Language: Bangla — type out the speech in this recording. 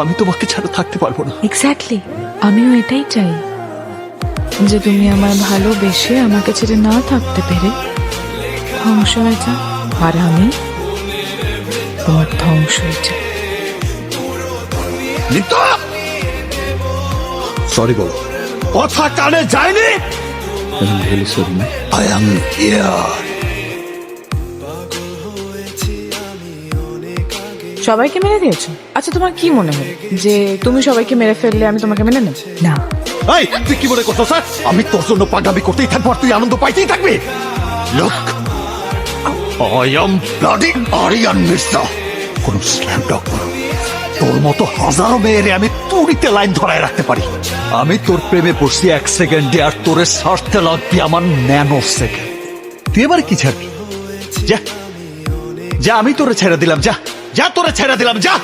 আমি তোমাকে ছাড়া থাকতে পারবো না। এক্স্যাক্টলি, আমিও এটাই চাই যে তুমি আমার ভালোবেসে আমাকে ছেড়ে না থাকতে পেরে ধ্বংস হয়ে যাও, আর আমি তোমার ধ্বংস হয়ে যাই। সরি বলো। কথা কানে যায়নি। I am here. সবাইকে মেরে দিয়েছো? আচ্ছা, তোমার কি মনে হয় যে তুমি সবাইকে মেরে ফেললে আমি তোমাকে মেনে নেব? না। এই তুই কি মনে করছো স্যার আমি তোর জন্য পাগামি করতেই থাকবো আর তুই আনন্দ পাইতেই থাকবি? Look, I am bloody Aryan Mirza. কোন স্ল্যাম ডগ তোর মতো হাজারো মেয়েরে আমি তুড়িতে লাইন ধরায় রাখতে পারি। আমি তোর প্রেমে পড়ছি 1 সেকেন্ডে, আর তোরে ছাড়তে লাগবি আমার ন্যানো সেকেন্ড। তুই এবার কি ছাড়বি? যা যা, আমি তোরে ছেড়ে দিলাম, যা যা, তোরে ছেড়ে দিলাম, যা।